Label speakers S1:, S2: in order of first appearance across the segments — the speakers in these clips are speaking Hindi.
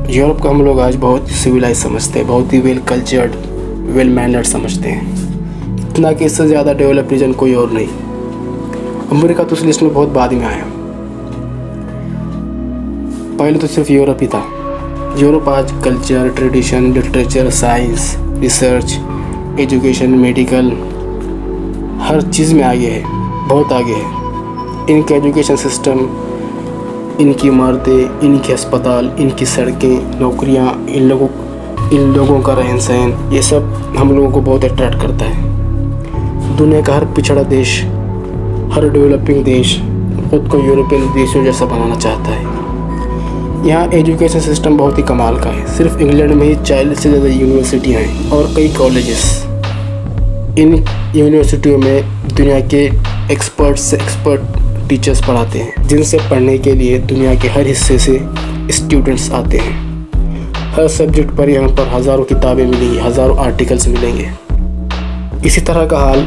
S1: यूरोप को हम लोग आज बहुत सिविलाइज समझते हैं, बहुत ही वेल कल्चर्ड, वेल मैनर्ड समझते हैं। इतना कि इससे ज़्यादा डेवलप रीजन कोई और नहीं। अमेरिका तो उस लिस्ट में बहुत बाद में आया, पहले तो सिर्फ यूरोप ही था। यूरोप आज culture, tradition, literature, science, research, education, medical, हर चीज़ में आगे है, बहुत आगे है। इनका एजुकेशन सिस्टम, इनकी इमारतें, इनके अस्पताल, इनकी सड़कें, नौकरियां, इन लोगों का रहन सहन, ये सब हम लोगों को बहुत अट्रैक्ट करता है। दुनिया का हर पिछड़ा देश, हर डेवलपिंग देश खुद को यूरोपियन देशों जैसा बनाना चाहता है। यहाँ एजुकेशन सिस्टम बहुत ही कमाल का है। सिर्फ इंग्लैंड में ही 40 से ज़्यादा यूनिवर्सिटियाँ हैं और कई कॉलेजेस। इन यूनिवर्सिटियों में दुनिया के एक्सपर्ट से एक्सपर्ट टीचर्स पढ़ाते हैं, जिनसे पढ़ने के लिए दुनिया के हर हिस्से से स्टूडेंट्स आते हैं। हर सब्जेक्ट पर यहाँ पर हज़ारों किताबें मिलेंगी, हज़ारों आर्टिकल्स मिलेंगे। इसी तरह का हाल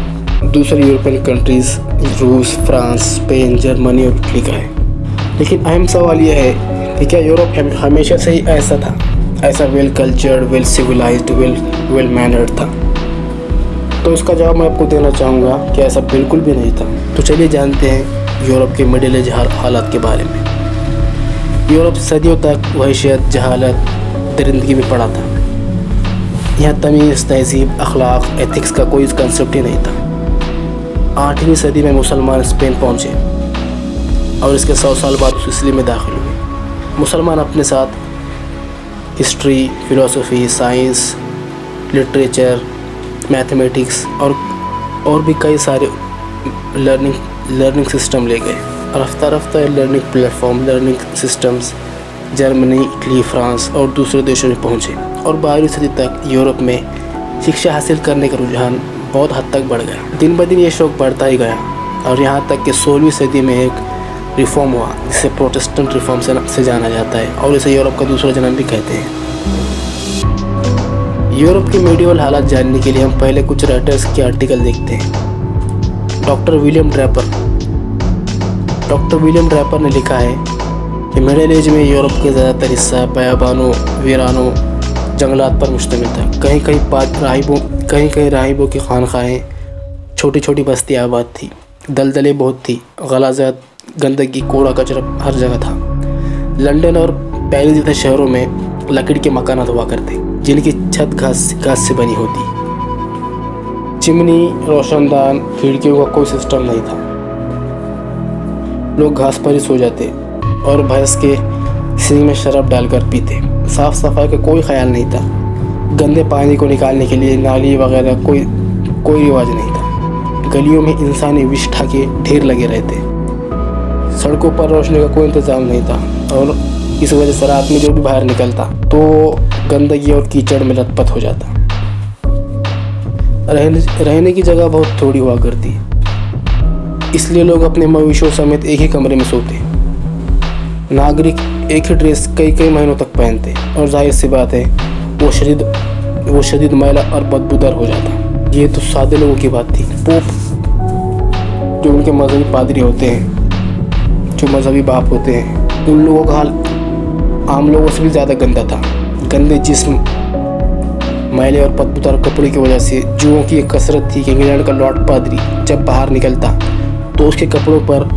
S1: दूसरी यूरोपियन कंट्रीज़, रूस, फ्रांस, स्पेन, जर्मनी और इटली का है। लेकिन अहम सवाल यह है कि क्या यूरोप हमेशा से ही ऐसा था, ऐसा well cultured, well civilized, well mannered था? तो इसका जवाब मैं आपको देना चाहूँगा कि ऐसा बिल्कुल भी नहीं था। तो चलिए जानते हैं यूरोप के मिडिल एज हालात के बारे में। यूरोप सदियों तक वहशत, जहालत, दरिंदगी में पड़ा था। यहाँ तमीज़, तहज़ीब, अखलाक, एथिक्स का कोई कंसेप्ट ही नहीं था। 8वीं सदी में मुसलमान स्पेन पहुँचे और इसके 100 साल बाद उस इस्लाम में दाखिल हुए। मुसलमान अपने साथ history, philosophy, science, literature, mathematics और भी कई सारे लर्निंग सिस्टम ले गए। रफ्ता रफ्ता learning platform, learning systems Germany, Italy, France और दूसरे देशों में पहुँचे और 12वीं सदी तक यूरोप में शिक्षा हासिल करने का रुझान बहुत हद तक बढ़ गया। दिन ब दिन ये शौक़ बढ़ता ही गया और यहाँ तक कि 16वीं सदी में एक रिफॉर्म हुआ, जिसे प्रोटेस्टेंट रिफॉर्म से जाना जाता है और इसे यूरोप का दूसरा जन्म भी कहते हैं। यूरोप के मीडियल हालात जानने के लिए हम पहले कुछ राइटर्स के आर्टिकल देखते हैं। डॉक्टर विलियम ड्रैपर ने लिखा है कि मिडिल एज में यूरोप के ज़्यादातर हिस्सा बयाबानों, वीरानों, जंगलात पर मुश्तमिल था। कहीं कहीं राहिबों की खानखाहें, छोटी छोटी बस्तियाँ आबाद थी। दलदलें बहुत थी, गलाज़त, गंदगी, कूड़ा कचरा हर जगह था। लंदन और पेरिस जैसे शहरों में लकड़ी के मकानात हुआ करते, जिनकी छत घास से बनी होती। चिमनी, रोशनदान, खिड़कियों का कोई सिस्टम नहीं था। लोग घास पर ही सो जाते और भैंस के सींग में शराब डालकर पीते। साफ सफाई का कोई ख्याल नहीं था। गंदे पानी को निकालने के लिए नाली वगैरह कोई रिवाज नहीं था। गलियों में इंसानी विष्ठा के ढेर लगे रहते। सड़कों पर रोशनी का कोई इंतज़ाम नहीं था और इस वजह से रात में जो भी बाहर निकलता तो गंदगी और कीचड़ में लथपथ हो जाता। रहने की जगह बहुत थोड़ी हुआ करती, इसलिए लोग अपने मवेशियों समेत एक ही कमरे में सोते। नागरिक एक ही ड्रेस कई महीनों तक पहनते और जाहिर सी बात है वो शदीद मैला और बदबूदार हो जाता। ये तो सादे लोगों की बात थी। पोप, जो उनके मजहबी पादरी होते हैं, जो मजहबी बाप होते हैं, उन लोगों का हाल आम लोगों से भी ज़्यादा गंदा था। गंदे जिस्म, मैले और बदबूदार कपड़े की वजह से जुओं की एक कसरत थी कि इंग्लैंड का लॉर्ड पादरी जब बाहर निकलता तो उसके कपड़ों पर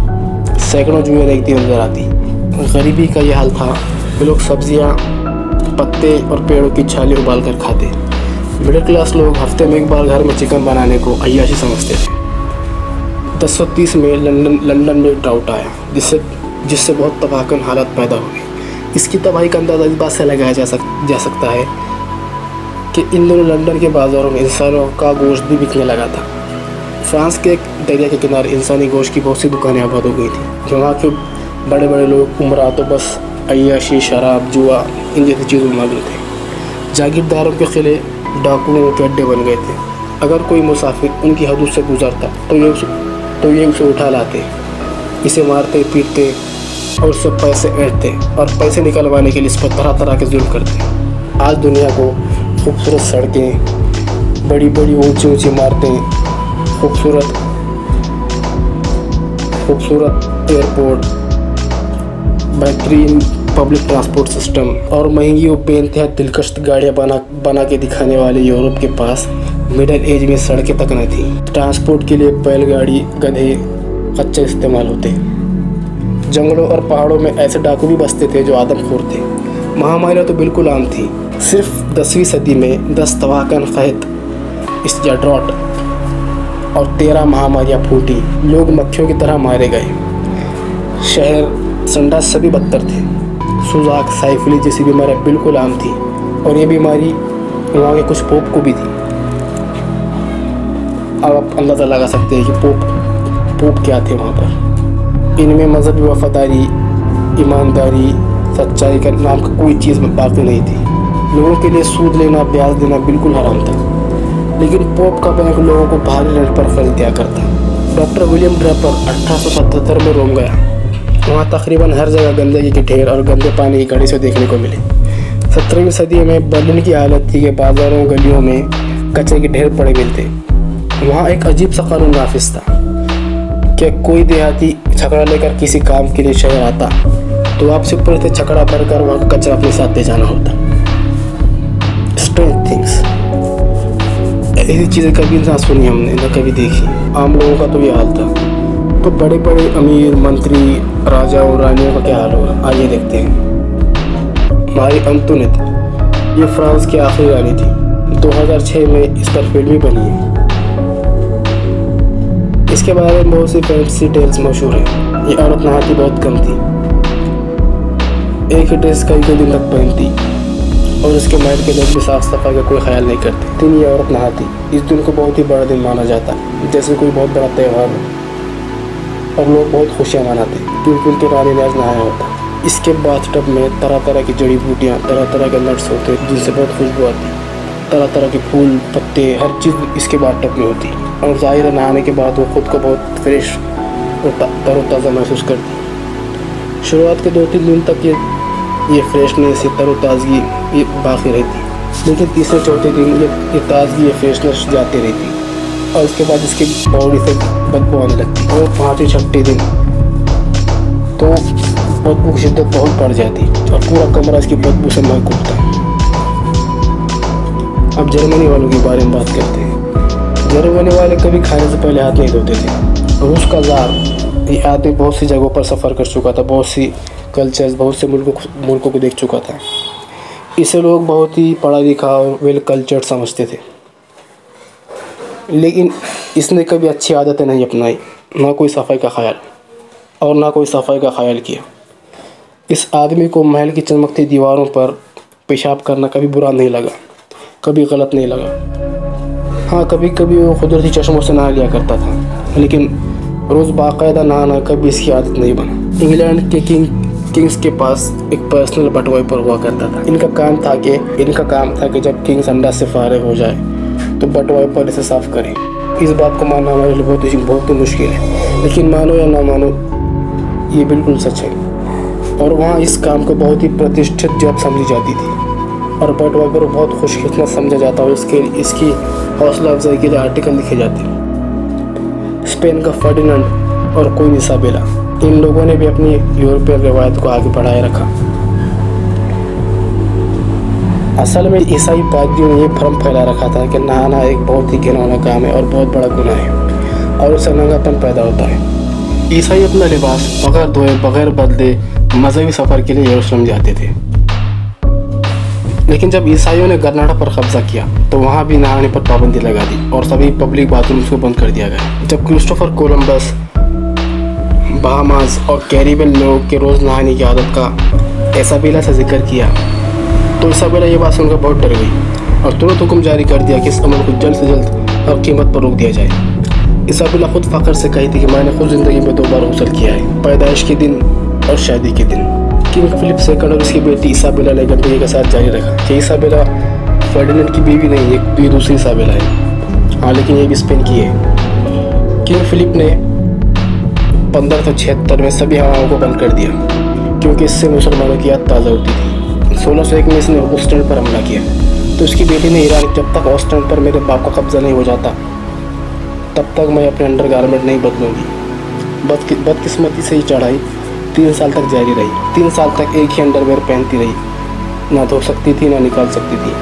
S1: सैकड़ों जुएं रेंगती नजर आती। गरीबी का यह हाल था कि लोग सब्जियां, पत्ते और पेड़ों की छालें उबाल कर खाते। मिडिल क्लास लोग हफ्ते में एक बार घर में चिकन बनाने को अय्याशी समझते थे। 1030 में लंदन में ड्राउट आया, जिससे बहुत तबाहकुन हालात पैदा हुए। इसकी तबाही का अंदाज़ा इस बात से लगाया जा सकता है कि इन दिनों लंदन के बाज़ारों में इंसानों का गोश्त भी बिकने लगा था। फ्रांस के एक दरिया के किनारे इंसानी गोश्त की बहुत सी दुकानें आबाद हो गई थी। जहाँ के बड़े बड़े लोग उम्रा तो बस अय्याशी, शराब, जुआ, इन जैसी चीज़ों में मगन थे। जागीरदारों के किले डाकुओं के अड्डे बन गए थे। अगर कोई मुसाफिर उनकी हदूद से गुजरता तो ये उसे उठा लाते, इसे मारते, पीटते और उससे पैसे ऐंठते और पैसे निकलवाने के लिए इस पर तरह तरह के जुल्म करते। आज दुनिया को खूबसूरत सड़कें, बड़ी बड़ी ऊंची ऊंची इमारतें, खूबसूरत खूबसूरत एयरपोर्ट, बेहतरीन पब्लिक ट्रांसपोर्ट सिस्टम और महंगी और बेइंतहा दिलकश गाड़ियाँ बना के दिखाने वाले यूरोप के पास मिडिल एज में सड़कें तक न थी। ट्रांसपोर्ट के लिए बैलगाड़ी, गधे, कच्चे इस्तेमाल होते। जंगलों और पहाड़ों में ऐसे डाकू भी बसते थे जो आदमखोर थे। महामारियाँ तो बिल्कुल आम थी। सिर्फ 10वीं सदी में 10 तबाहकुन कहत, इसया ड्रॉट और 13 महामारियाँ फूटी। लोग मक्खियों की तरह मारे गए। शहर संडास सभी बदतर थे। सुजाक, साइफिली जैसी बीमारियाँ बिल्कुल आम थी और ये बीमारी वहाँ के कुछ पोप को भी थी। अब आप अंदाज़ा लगा सकते हैं कि पोप क्या थे वहाँ पर। इनमें मजहबी वफादारी, ईमानदारी, सच्चाई का नाम का कोई चीज़ बाकी नहीं थी। लोगों के लिए सूद लेना, ब्याज देना बिल्कुल हराम था। लेकिन पोप का बैंक लोगों को भारी रेट पर खरीद दिया करता। डॉक्टर विलियम ड्रेपर 1877 में रोम गया। वहाँ तकरीबन हर जगह गंदगी के ढेर और गंदे पानी की घड़ी से देखने को मिले। 17वीं सदी में बर्लिन की हालत थी कि बाज़ारों गलियों में कचरे के ढेर पड़े मिलते। वहाँ एक अजीब सा कानून नाफिज था कि कोई देहाती छकड़ा लेकर किसी काम के लिए शहर आता तो आपसे ऊपर से छकड़ा भरकर वहाँ का कचरा अपने साथ ले जाना होता। स्ट्रेंज थिंग्स, ऐसी चीज़ें कभी ना सुनी हमने, ना कभी देखी। आम लोगों का तो ये हाल था। तो बड़े बड़े अमीर, मंत्री, राजा और रानियों का क्या हाल होगा, आइए देखते हैं। मारी अंतोनेट, ये फ्रांस की आखिरी रानी थी। 2006 में इस पर फिल्म भी बनी है। इसके बारे में बहुत सी फैंसी टेल्स मशहूर हैं। ये औरत नहाती बहुत कम थी। एक ही ड्रेस कई दिन तक पहनती और उसके महल के लोग भी साफ सफाई का कोई ख्याल नहीं करते। दिन ये औरत नहाती। इस दिन को बहुत ही बड़ा दिन माना जाता, जैसे कोई बहुत बड़ा त्यौहार हो और लोग बहुत खुशियाँ मनाते क्योंकि उनके रानी ने आज नहाया होता। इसके बाथटब में तरह तरह की जड़ी बूटियाँ, तरह तरह के नट्स होते जिनसे बहुत खुशबू आती। तरह तरह के फूल, पत्ते, हर चीज़ इसके बाथटब में होती और ज़ाहिर है नहाने के बाद वो खुद को बहुत फ्रेश और तरोताज़ा महसूस करती। शुरुआत के 2-3 दिन तक ये फ्रेशनेस, ये तरोताज़गी ये बाकी रहती, लेकिन तीसरे चौथे दिन ये ताज़गी, ये फ्रेशनेस जाती रहती और उसके बाद इसकी बॉडी से बदबू आने लगती और 5वें-6वें दिन तो बदबू की शिद्दत बहुत बढ़ जाती और पूरा कमरा इसकी बदबू से महक उठता। अब जर्मनी वालों के बारे में बात करते हैं। जर्मनी वाले कभी खाने से पहले हाथ नहीं धोते थे। रूस का ज़ार, ये आदमी बहुत सी जगहों पर सफ़र कर चुका था, बहुत सी कल्चर्स, बहुत से मुल्कों को देख चुका था। इसे लोग बहुत ही पढ़ा लिखा और वेल कल्चर्ड समझते थे, लेकिन इसने कभी अच्छी आदतें नहीं अपनाई, ना कोई सफाई का ख्याल और ना कोई सफाई का ख्याल किया। इस आदमी को महल की चमकती दीवारों पर पेशाब करना कभी बुरा नहीं लगा, कभी गलत नहीं लगा। हाँ, कभी कभी वो कुदरती चश्मों से नहा लिया करता था, लेकिन रोज़ बाकायदा नहाना कभी इसकी आदत नहीं बना। इंग्लैंड के किंग्स के पास एक पर्सनल बटवाइपर हुआ करता था। इनका काम था कि जब किंग संडास से फारिग हो जाए तो बटवाइपर इसे साफ करें। इस बात को मानना हमारे लिए बहुत ही मुश्किल है, लेकिन मानो या ना मानो ये बिल्कुल सच है। और वहाँ इस काम को बहुत ही प्रतिष्ठित जॉब समझी जाती थी और बटवाइपर बहुत खुशकिस्मत समझा जाता और इसकी हौसला अफजाई के लिए आर्टिकल लिखे जाते। स्पेन का फर्डिनेंड और क्वीन इसाबेला, इन लोगों ने भी अपनी यूरोपीय रिवायत को आगे बढ़ाए रखा। असल में ईसाई पादरियों ने ये भ्रम फैला रखा था कि नहाना एक बहुत ही घिनौना काम है और बहुत बड़ा गुनाह है और उससे नंगापन पैदा होता है। ईसाई अपना लिबास बगैर धोए, बगैर बदले मजहबी सफ़र के लिए यरूशलेम जाते थे। लेकिन जब ईसाइयों ने गरनाडा पर कब्जा किया तो वहाँ भी नहाने पर पाबंदी लगा दी और सभी पब्लिक बाथरूम्स को बंद कर दिया गया। जब क्रिस्टोफर कोलंबस बहामास और कैरिबियन लोगों के रोज़ नहाने की आदत का इसाबेला से जिक्र किया तो इसाबेला ये बात सुनकर बहुत डर गई और तुरंत हुक्म जारी कर दिया कि इस अमल को जल्द से जल्द हर कीमत पर रोक दिया जाए। इसाबेला खुद फ़ख्र से कही थी कि मैंने खुद ज़िंदगी में 2 बार गुस्ल किया है, पैदाइश के दिन और शादी के दिन। किंग फिलिप II और उसकी बेटी इसाबेला ने गंदगी का साथ जारी रखा कि इसाबेला फर्डिनेंड की बीवी नहीं, एक दूसरी इसाबेला है। हाँ, लेकिन ये भी स्पेन की है। किंग फिलिप ने 1576 में सभी हवाओं को बंद कर दिया क्योंकि इससे मुसलमानों की याद ताज़ा होती थी। 1601 में इसने ऑस्ट्रेंड पर हमला किया तो उसकी बेटी ने ईरान, जब तक ऑस्ट्रेंड पर मेरे बाप का कब्जा नहीं हो जाता तब तक मैं अपने अंडरगारमेंट नहीं बदलूंगी। बदकिस्मती से ये चढ़ाई 3 साल तक जारी रही। 3 साल तक एक ही अंडरवेयर पहनती रही, ना धो सकती थी ना निकाल सकती थी।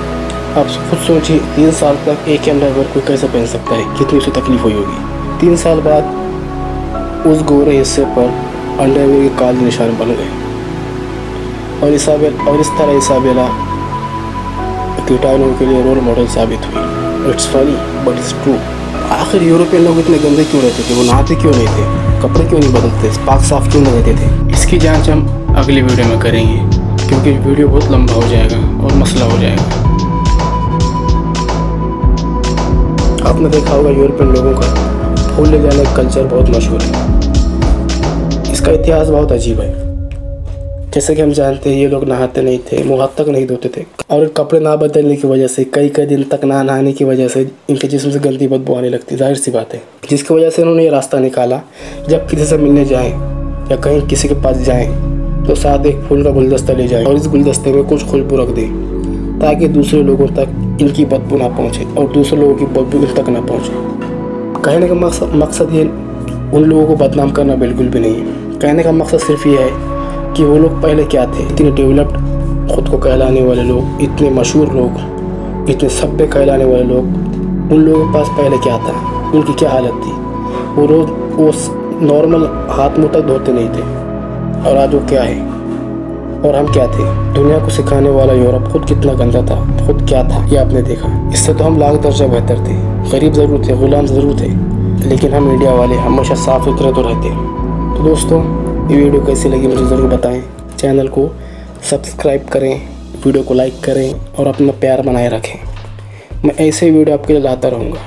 S1: आप खुद सोचिए 3 साल तक एक ही अंडरवेयर कोई कैसे पहन सकता है, कितनी उसे तकलीफ हुई होगी। 3 साल बाद उस गोरे हिस्से पर अंडरवेयर के काले निशान बन गए और इस तरह इसाबेला कीटाणुओं के लिए रोल मॉडल साबित हुई। It's funny but it's true. आखिर यूरोपियन लोग इतने गंदे क्यों रहते थे? वो नहाते क्यों नहीं थे? कपड़े क्यों नहीं बदलते? पाक साफ क्यों नहीं रहते थे? इसकी जांच हम अगली वीडियो में करेंगे, क्योंकि वीडियो बहुत लंबा हो जाएगा और मसला हो जाएगा। आपने देखा होगा यूरोपियन लोगों का भूले जाने का कल्चर बहुत मशहूर है। इसका इतिहास बहुत अजीब है। जैसे कि हम जानते हैं ये लोग नहाते नहीं थे, मुँह हाथ तक नहीं धोते थे और कपड़े ना बदलने की वजह से कई दिन तक ना नहाने की वजह से इनके जिस्म से गंदी बदबू आने लगती। जाहिर सी बात है, जिसकी वजह से उन्होंने ये रास्ता निकाला, जब किसी से मिलने जाएं या कहीं किसी के पास जाएं तो साथ एक फूल का गुलदस्ता ले जाएं और इस गुलदस्ते में कुछ खुशबू रख दें ताकि दूसरे लोगों तक इनकी बदबू ना पहुँचे और दूसरे लोगों की बदबू इन तक ना पहुँचे। कहने का मकसद ये उन लोगों को बदनाम करना बिल्कुल भी नहीं है। कहने का मकसद सिर्फ ये है कि वो लोग पहले क्या थे। इतने डेवलप्ड खुद को कहलाने वाले लोग, इतने मशहूर लोग, इतने सभ्य कहलाने वाले लोग, उन लोगों के पास पहले क्या था, उनकी क्या हालत थी। वो रोज़ वो नॉर्मल हाथ मुँह तक धोते नहीं थे और आज वो क्या है और हम क्या थे। दुनिया को सिखाने वाला यूरोप खुद कितना गंदा था, खुद क्या था, ये आपने देखा। इससे तो हम लाख दर्जा बेहतर थे। गरीब ज़रूर थे, गुलाम ज़रूर थे, लेकिन हम इंडिया वाले हमेशा साफ़ सुथरे तो रहते। तो दोस्तों, ये वीडियो कैसी लगी मुझे ज़रूर बताएं। चैनल को सब्सक्राइब करें, वीडियो को लाइक करें और अपना प्यार बनाए रखें। मैं ऐसे वीडियो आपके लिए लाता रहूँगा।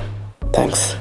S1: थैंक्स।